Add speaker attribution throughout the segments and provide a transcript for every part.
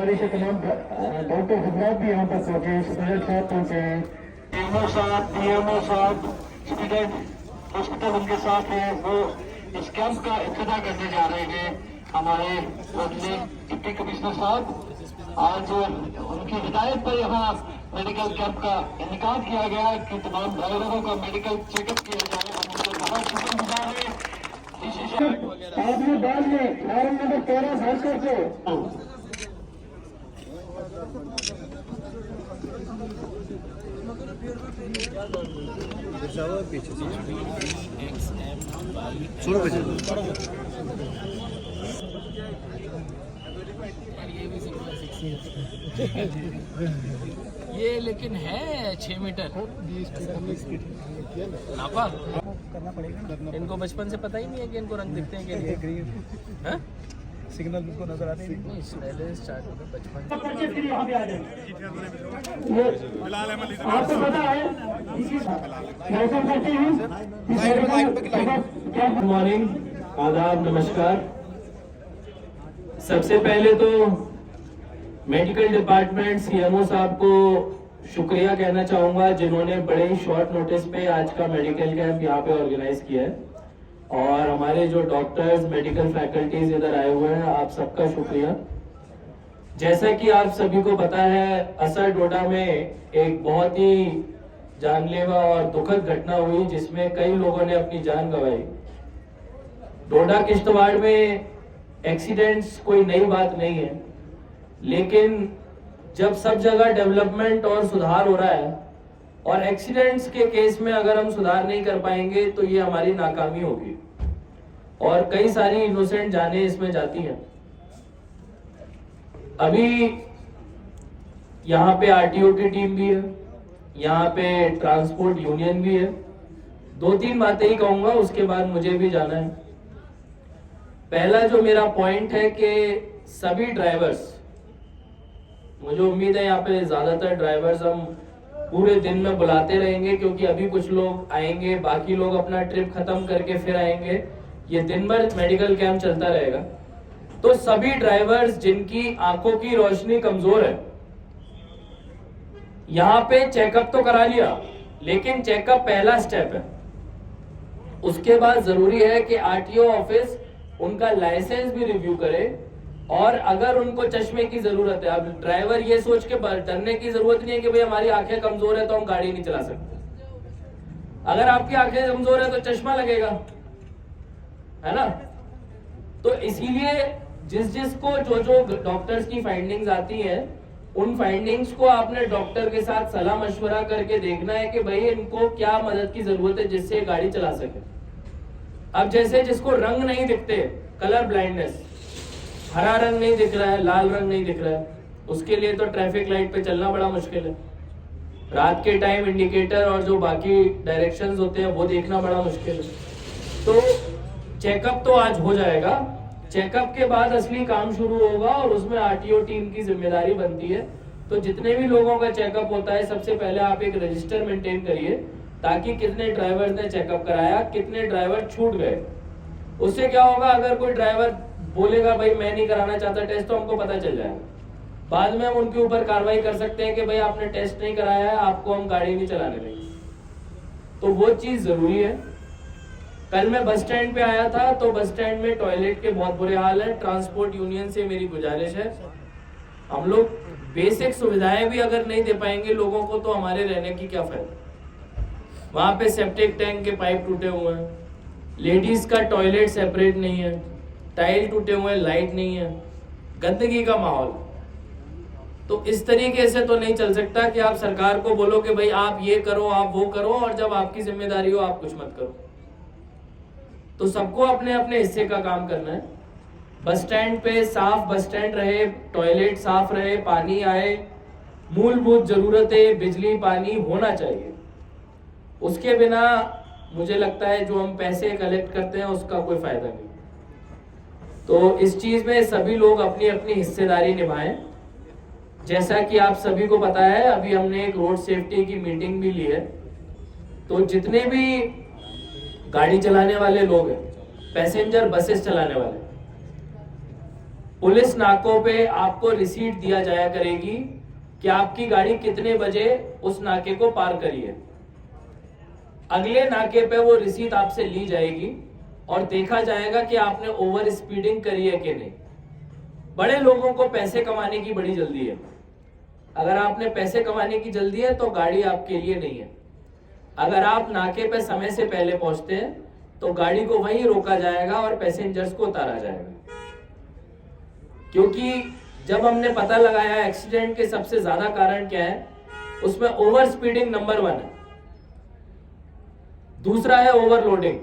Speaker 1: गुजारिश है तमाम डॉक्टर हजरात भी यहाँ पर पहुँचे, सदर साहब पहुँचे, डीएमओ साहब, स्टूडेंट हॉस्पिटल उनके साथ है, वो इस कैंप का इब्तिदा करने जा रहे हैं। हमारे डिप्टी कमिश्नर साहब, आज उनकी हिदायत पर यहाँ मेडिकल कैंप का इनेकाद किया गया कि तमाम ड्राइवरों का मेडिकल चेकअप किया जाए। हम उनके बहुत शुक्रगुजार हैं। आपने बाद में फॉर्म नंबर 13 भर करके
Speaker 2: ये लेकिन है 6 मीटर नापा
Speaker 3: करना पड़ेगा।
Speaker 2: इनको बचपन से पता ही नहीं है कि इनको रंग दिखते हैं कि नहीं। हाँ?
Speaker 3: सिग्नल उनको नजर आते नहीं।
Speaker 2: नहीं, पहले स्टार्ट होता बचपन
Speaker 1: आपको पता है गुड मॉर्निंग, आदाब, नमस्कार। सबसे पहले तो मेडिकल डिपार्टमेंट सीएमओ साहब को शुक्रिया कहना चाहूंगा, जिन्होंने बड़े ही शॉर्ट नोटिस पे आज का मेडिकल कैंप यहाँ पे ऑर्गेनाइज किया है। और हमारे जो डॉक्टर्स, मेडिकल फैकल्टीज इधर आए हुए हैं, आप सबका शुक्रिया। जैसा कि आप सभी को पता है, असर डोडा में एक बहुत ही जानलेवा और दुखद घटना हुई जिसमें कई लोगों ने अपनी जान गंवाई। डोडा किश्तवाड़ में एक्सीडेंट्स कोई नई बात नहीं है, लेकिन जब सब जगह डेवलपमेंट और सुधार हो रहा है और एक्सीडेंट्स के केस में अगर हम सुधार नहीं कर पाएंगे तो ये हमारी नाकामी होगी और कई सारी इनोसेंट जानें इसमें जाती हैं। अभी यहाँ पे आरटीओ की टीम भी है, यहाँ पे ट्रांसपोर्ट यूनियन भी है। 2-3 बातें ही कहूंगा, उसके बाद मुझे भी जाना है। पहला जो मेरा पॉइंट है कि सभी ड्राइवर्स, मुझे उम्मीद है यहाँ पे ज्यादातर ड्राइवर्स हम पूरे दिन में बुलाते रहेंगे, क्योंकि अभी कुछ लोग आएंगे, बाकी लोग अपना ट्रिप खत्म करके फिर आएंगे, ये दिन भर मेडिकल कैंप चलता रहेगा। तो सभी ड्राइवर्स जिनकी आंखों की रोशनी कमजोर है, यहाँ पे चेकअप तो करा लिया, लेकिन चेकअप पहला स्टेप है। उसके बाद जरूरी है कि आरटीओ ऑफिस उनका लाइसेंस भी रिव्यू करे, और अगर उनको चश्मे की जरूरत है, अब ड्राइवर ये सोच के डरने की जरूरत नहीं है कि भाई हमारी आंखें कमजोर है तो हम गाड़ी नहीं चला सकते। अगर आपकी आंखें कमजोर है तो चश्मा लगेगा, है ना। तो इसीलिए जिसको जो डॉक्टर्स की फाइंडिंग्स आती हैं, उन फाइंडिंग्स को आपने डॉक्टर के साथ सलाह मशवरा करके देखना है कि भाई इनको क्या मदद की जरूरत है जिससे गाड़ी चला सके। अब जैसे जिसको रंग नहीं दिखते, कलर ब्लाइंडनेस, हरा रंग नहीं दिख रहा है, लाल रंग नहीं दिख रहा है, उसके लिए तो ट्रैफिक लाइट पे चलना बड़ा मुश्किल है। रात के टाइम इंडिकेटर और जो बाकी डायरेक्शंस होते हैं वो देखना बड़ा मुश्किल है। तो चेकअप तो आज हो जाएगा, चेकअप के बाद असली काम शुरू होगा और उसमें आरटीओ टीम की जिम्मेदारी बनती है। तो जितने भी लोगों का चेकअप होता है, सबसे पहले आप एक रजिस्टर मेंटेन करिए, ताकि कितने ड्राइवर ने चेकअप कराया, कितने ड्राइवर छूट गए। उससे क्या होगा, अगर कोई ड्राइवर बोलेगा भाई मैं नहीं कराना चाहता टेस्ट, तो हमको पता चल जाएगा। बाद में हम उनके ऊपर कार्रवाई कर सकते हैं कि भाई आपने टेस्ट नहीं कराया है, आपको हम गाड़ी नहीं चलाने देंगे। तो वो चीज जरूरी है। कल मैं बस स्टैंड पे आया था, तो बस स्टैंड में टॉयलेट के बहुत बुरे हाल है। ट्रांसपोर्ट यूनियन से मेरी गुजारिश है, हम लोग बेसिक सुविधाएं भी अगर नहीं दे पाएंगे लोगों को, तो हमारे रहने की क्या फायदा। वहां पे सेप्टिक टैंक के पाइप टूटे हुए हैं, लेडीज का टॉयलेट सेपरेट नहीं है, टाइल टूटे हुए, लाइट नहीं है, गंदगी का माहौल। तो इस तरीके से तो नहीं चल सकता कि आप सरकार को बोलो कि भाई आप ये करो, आप वो करो, और जब आपकी जिम्मेदारी हो आप कुछ मत करो। तो सबको अपने अपने हिस्से का काम करना है। बस स्टैंड पे साफ बस स्टैंड रहे, टॉयलेट साफ रहे, पानी आए, मूलभूत जरूरतें बिजली पानी होना चाहिए। उसके बिना मुझे लगता है जो हम पैसे कलेक्ट करते हैं उसका कोई फायदा नहीं। तो इस चीज में सभी लोग अपनी अपनी हिस्सेदारी निभाएं। जैसा कि आप सभी को पता है, अभी हमने एक रोड सेफ्टी की मीटिंग भी ली है। तो जितने भी गाड़ी चलाने वाले लोग हैं, पैसेंजर बसेस चलाने वाले, पुलिस नाकों पे आपको रिसीट दिया जाया करेगी कि आपकी गाड़ी कितने बजे उस नाके को पार करी है। अगले नाके पे वो रिसीट आपसे ली जाएगी और देखा जाएगा कि आपने ओवर स्पीडिंग करी है कि नहीं। बड़े लोगों को पैसे कमाने की बड़ी जल्दी है। अगर आपने पैसे कमाने की जल्दी है तो गाड़ी आपके लिए नहीं है। अगर आप नाके पे समय से पहले पहुंचते हैं तो गाड़ी को वहीं रोका जाएगा और पैसेंजर्स को उतारा जाएगा। क्योंकि जब हमने पता लगाया एक्सीडेंट के सबसे ज्यादा कारण क्या है, उसमें ओवर स्पीडिंग नंबर 1 है, दूसरा है ओवरलोडिंग।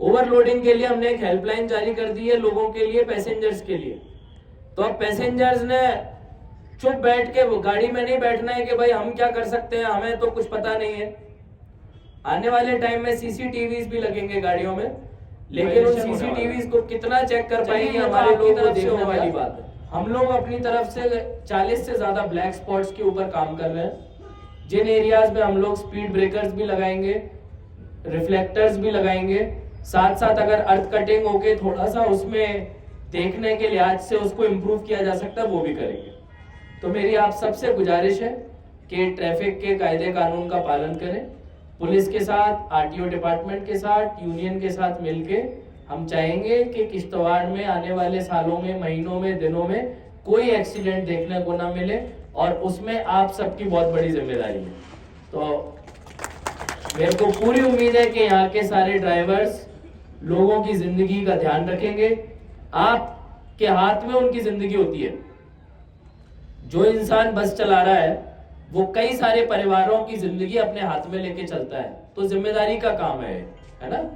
Speaker 1: ओवरलोडिंग के लिए हमने एक हेल्पलाइन जारी कर दी है लोगों के लिए, पैसेंजर्स के लिए। तो अब पैसेंजर्स ने चुप बैठ के गाड़ी में नहीं बैठना है कि भाई हम क्या कर सकते हैं, हमें तो कुछ पता नहीं है। आने वाले टाइम में सीसीटीवीज भी लगेंगे गाड़ियों में, लेकिन उन सीसीटीवीज को कितना चेक कर पाएंगे हमारे लोग को देखने वाली बात है। हम लोग अपनी तरफ से 40 से ज्यादा ब्लैक स्पॉट्स के ऊपर काम कर रहे हैं, जिन एरियाज में हम लोग स्पीड ब्रेकर्स भी लगाएंगे, रिफ्लेक्टर्स भी लगाएंगे, साथ साथ अगर अर्थ कटिंग होके थोड़ा सा उसमें देखने के लिहाज से उसको इम्प्रूव किया जा सकता है वो भी करेंगे। तो मेरी आप सबसे गुजारिश है कि ट्रैफिक के कायदे कानून का पालन करें। पुलिस के साथ, आरटीओ डिपार्टमेंट के साथ, यूनियन के साथ मिलके हम चाहेंगे कि किश्तवाड़ में आने वाले सालों में, महीनों में, दिनों में कोई एक्सीडेंट देखने को ना मिले, और उसमें आप सबकी बहुत बड़ी जिम्मेदारी है। तो मेरे को पूरी उम्मीद है कि यहाँ के सारे ड्राइवर्स लोगों की जिंदगी का ध्यान रखेंगे। आपके हाथ में उनकी जिंदगी होती है। जो इंसान बस चला रहा है वो कई सारे परिवारों की जिंदगी अपने हाथ में लेके चलता है, तो जिम्मेदारी का काम है ना।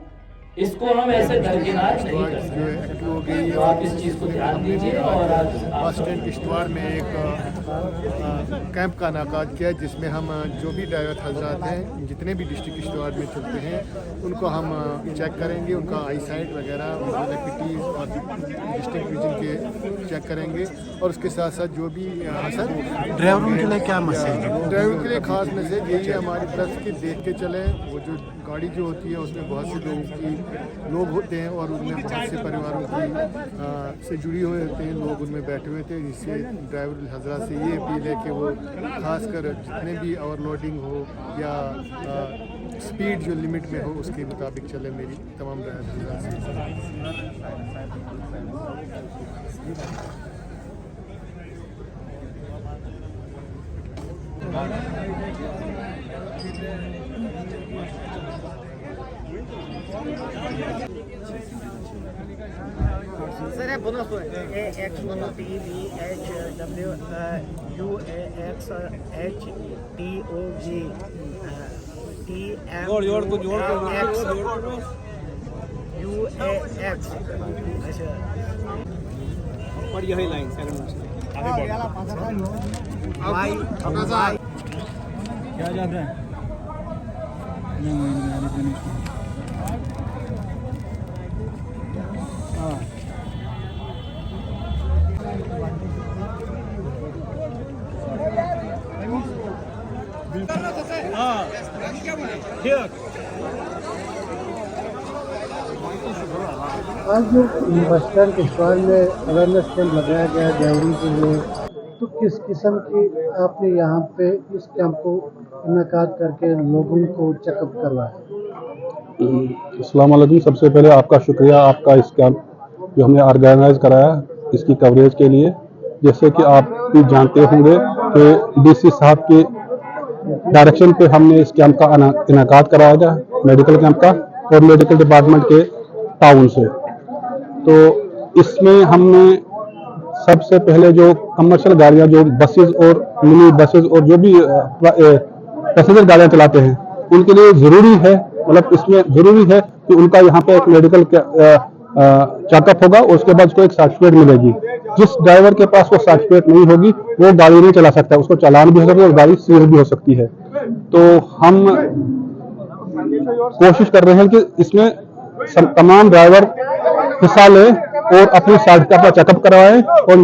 Speaker 1: इसको हम ऐसे दरकिनार नहीं कर सकते। तो आप इस चीज को ध्यान दीजिए। और आज
Speaker 4: बस स्टैंड किश्तवाड़ में एक कैंप का इनेकाद किया, जिसमें हम जो भी ड्राइवर हजरात हैं, जितने भी डिस्ट्रिक्ट किश्तवाड़ में चलते हैं, उनको हम चेक करेंगे, उनका आई साइट वगैरह, एक्टिविटीज़ और डिस्ट्रिक्ट विजन के चेक करेंगे। और उसके साथ साथ जो भी सर
Speaker 5: ड्राइवरों के लिए क्या मैसेज है?
Speaker 4: ड्राइवर के लिए खास मैसेज यही है, हमारी तरफ की देख के चलें। वो जो गाड़ी जो होती है उसमें बहुत से लोग होते हैं और उनमें बहुत से परिवारों की से जुड़ी हुए होते हैं, लोग उनमें बैठे हुए थे। इससे ड्राइवर हजरात से ये अपील है कि वो खासकर जितने भी ओवरलोडिंग हो या स्पीड जो लिमिट में हो उसके मुताबिक चले। मेरी तमाम ड्राइवर हजरात
Speaker 6: Sir, bonus
Speaker 2: और यही लाइन सेकंड
Speaker 3: क्या जाता है?
Speaker 7: आज जो बस स्टैंड किश्तवाड़ में अवेयरनेस कैंप लगाया गया ड्राइवरी के लिए, तो किस किस्म की आपने यहाँ पे इस कैंप को इनेकाद करके लोगों को चेकअप करवाया?
Speaker 8: अस्सलाम वालेकुम। सबसे पहले आपका शुक्रिया, आपका इस कैंप जो हमने ऑर्गेनाइज कराया इसकी कवरेज के लिए। जैसे कि आप भी जानते होंगे कि डीसी साहब की डायरेक्शन पे हमने इस कैंप का इनेकाद कराया गया, मेडिकल कैंप का, और मेडिकल डिपार्टमेंट के ताउन से। तो इसमें हमने सबसे पहले जो कमर्शियल गाड़ियां, जो बसेस और मिनी बसेस और जो भी पैसेंजर गाड़ियां चलाते हैं, उनके लिए ज़रूरी है, मतलब इसमें ज़रूरी है कि उनका यहाँ पे एक मेडिकल चेकअप होगा और उसके बाद उसको एक सर्टिफिकेट मिलेगी। जिस ड्राइवर के पास वो सर्टिफिकेट नहीं होगी वो गाड़ी नहीं चला सकता, उसको चालान भी हो सकता है और गाड़ी सीज भी हो सकती है। तो हम कोशिश कर रहे हैं कि इसमें तमाम ड्राइवर हिस्सा लें और अपनी सर्टिफिकेट का चेकअप करवाएं और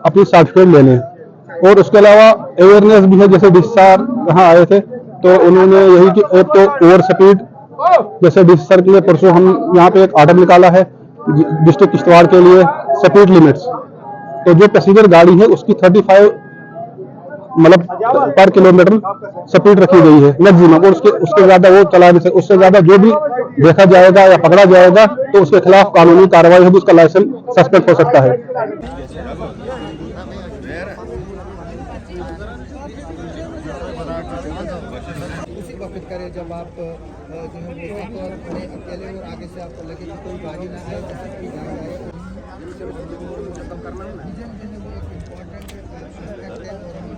Speaker 8: अपनी सर्टिफिकेट ले लें। और उसके अलावा अवेयरनेस भी है, जैसे डिस्चार्ज यहाँ आए थे तो उन्होंने यही कि एक तो ओवर स्पीड, जैसे डिस्चार्ज के लिए परसों हम यहाँ पे एक आर्डर निकाला है डिस्ट्रिक्ट किश्तवाड़ के लिए, स्पीड लिमिट्स तो जो पैसेंजर गाड़ी है उसकी 35 मतलब पर किलोमीटर स्पीड रखी गई है मैक्सिमम, और उसके ज्यादा वो चला नहीं सकता। उससे ज्यादा जो भी देखा जाएगा या पकड़ा जाएगा तो उसके खिलाफ कानूनी कार्रवाई होगी, उसका लाइसेंस सस्पेंड हो सकता है।
Speaker 6: उसी वक्त करें जब आप जो है वो और अकेले और आगे से आपको लगे कि कोई गाड़ी ना आए, जैसे कोई गाड़ी आए खत्म करना है। इम्पोर्टेंट एस्पेक्ट है और हम